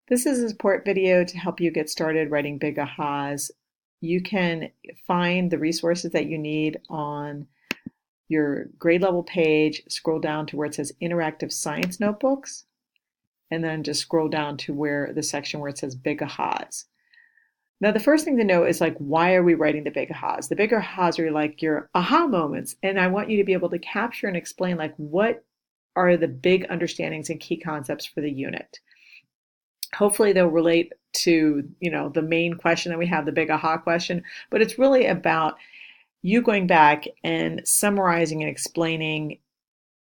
This is a support video to help you get started writing big ahas. You can find the resources that you need on your grade level page, scroll down to where it says interactive science notebooks, and then just scroll down to where the section where it says big ahas. Now, the first thing to know is like, why are we writing the big ahas? The big ahas are like your aha moments. And I want you to be able to capture and explain like what are the big understandings and key concepts for the unit. Hopefully they'll relate to, the main question that we have, the big aha question, but it's really about you going back and summarizing and explaining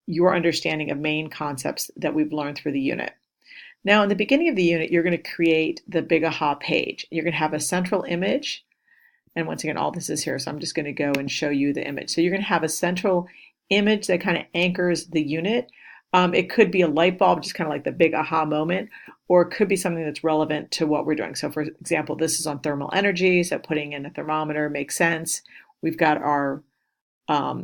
your understanding of main concepts that we've learned through the unit. Now, in the beginning of the unit, you're going to create the big aha page. You're going to have a central image. And once again, all this is here, so I'm just going to go and show you the image. So you're going to have a central image that kind of anchors the unit. It could be a light bulb, just kind of like the big aha moment, or it could be something that's relevant to what we're doing. So for example, this is on thermal energy, so putting in a thermometer makes sense. We've got our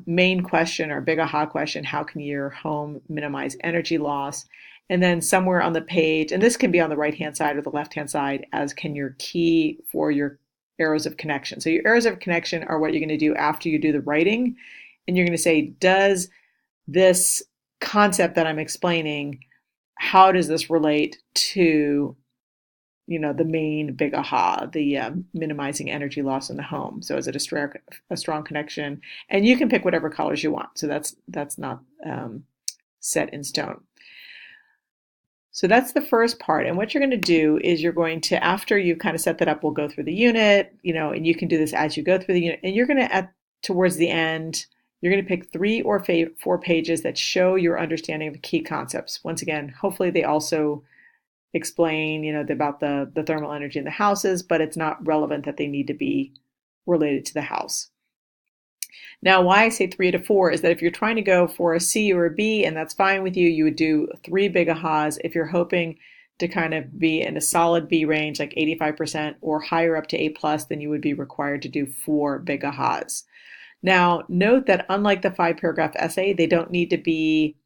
main question, our big aha question, how can your home minimize energy loss? And then somewhere on the page, and this can be on the right-hand side or the left-hand side, as can your key for your arrows of connection. So your arrows of connection are what you're going to do after you do the writing. And you're going to say, does this concept that I'm explaining, how does this relate to, the main big aha, the minimizing energy loss in the home? So is it a strong connection? And you can pick whatever colors you want. So that's not set in stone. So that's the first part. And what you're going to do is you're going to, after you've kind of set that up, we'll go through the unit, and you can do this as you go through the unit. And you're going to, towards the end, you're going to pick 3 or 4 pages that show your understanding of key concepts. Once again, hopefully they also explain, about the thermal energy in the houses, but it's not relevant that they need to be related to the house. Now, why I say 3 to 4 is that if you're trying to go for a C or a B, and that's fine with you, you would do 3 big ahas. If you're hoping to kind of be in a solid B range, like 85% or higher up to A plus, then you would be required to do 4 big ahas. Now, note that unlike the 5-paragraph essay, they don't need to be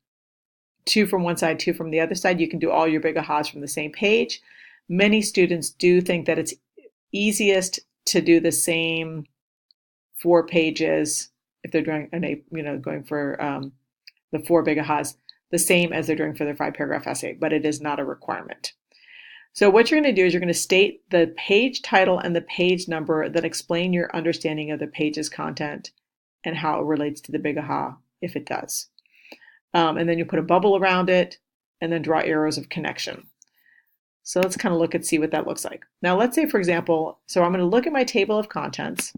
2 from one side, 2 from the other side. You can do all your big ahas from the same page. Many students do think that it's easiest to do the same 4 pages if they're doing going for the 4 big ahas, the same as they're doing for their 5-paragraph essay, but it is not a requirement. So what you're going to do is you're going to state the page title and the page number that explain your understanding of the page's content and how it relates to the big aha, if it does. And then you put a bubble around it and then draw arrows of connection. So let's kind of look and see what that looks like. Now let's say, for example, so I'm going to look at my table of contents.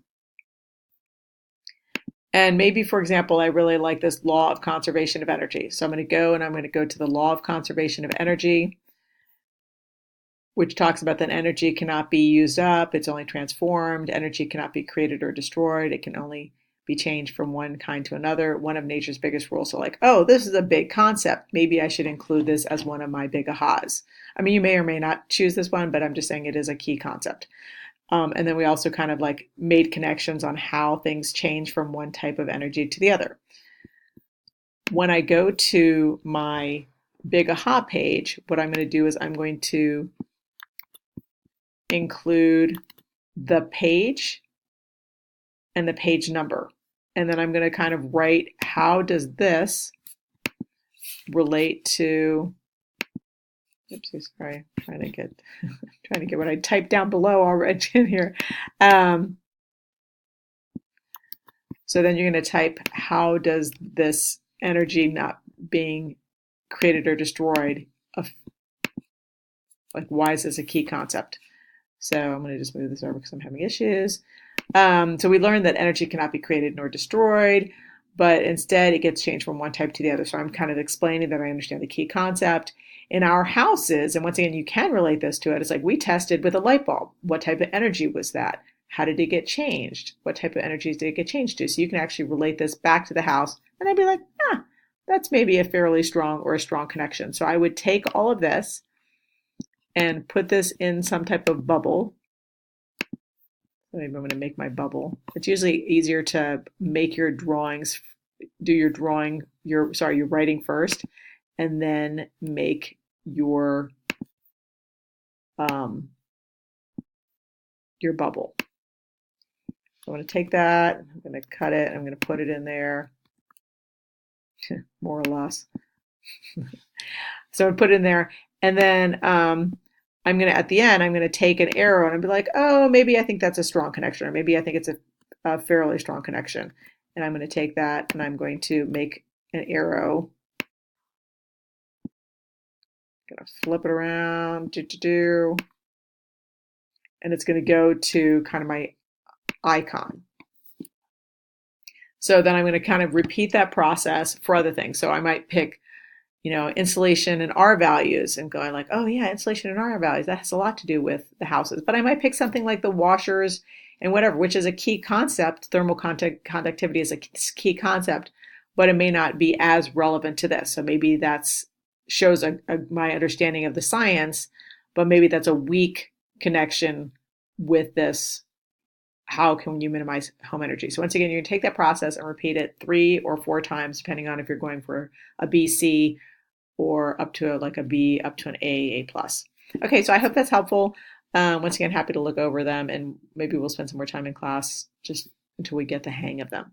And maybe, for example, I really like this law of conservation of energy. So I'm going to go to the law of conservation of energy, which talks about that energy cannot be used up, it's only transformed. Energy cannot be created or destroyed. It can only be changed from one kind to another. One of nature's biggest rules. So like, oh, this is a big concept. Maybe I should include this as one of my big ahas. I mean, you may or may not choose this one, but I'm just saying it is a key concept. And then we also kind of like made connections on how things change from one type of energy to the other. When I go to my big aha page, what I'm going to do is I'm going to include the page and the page number. And then I'm going to kind of write, how does this relate to, oopsie, sorry, trying to get what I typed down below already in here. So then you're going to type, how does this energy not being created or destroyed, like why is this a key concept? So I'm going to just move this over because I'm having issues. So we learned that energy cannot be created nor destroyed, but instead it gets changed from one type to the other. So I'm kind of explaining that I understand the key concept. In our houses, and once again, you can relate this to it, it's like we tested with a light bulb. What type of energy was that? How did it get changed? What type of energies did it get changed to? So you can actually relate this back to the house, and I'd be like, that's maybe a fairly strong or a strong connection. So I would take all of this and put this in some type of bubble. Maybe I'm going to make my bubble. It's usually easier to make your drawings, do your writing first, and then make your your bubble. I'm going to take that, I'm going to cut it, I'm going to put it in there, more or less. So I put it in there, and then I'm going to, at the end, I'm going to take an arrow and I'll be like, oh, maybe I think that's a strong connection, or maybe I think it's a fairly strong connection. And I'm going to take that and I'm going to make an arrow. I'm going to flip it around, and it's going to go to kind of my icon. So then I'm going to kind of repeat that process for other things. So I might pick, insulation and R values and going like, oh yeah, insulation and R values, that has a lot to do with the houses. But I might pick something like the washers and whatever, which is a key concept. Thermal conductivity is a key concept, but it may not be as relevant to this. So maybe that's shows my understanding of the science, but maybe that's a weak connection with this. How can you minimize home energy? So once again, you're going to take that process and repeat it 3 or 4 times, depending on if you're going for a BC or up to like a B, up to an A plus. Okay, so I hope that's helpful. Once again, happy to look over them, and maybe we'll spend some more time in class just until we get the hang of them.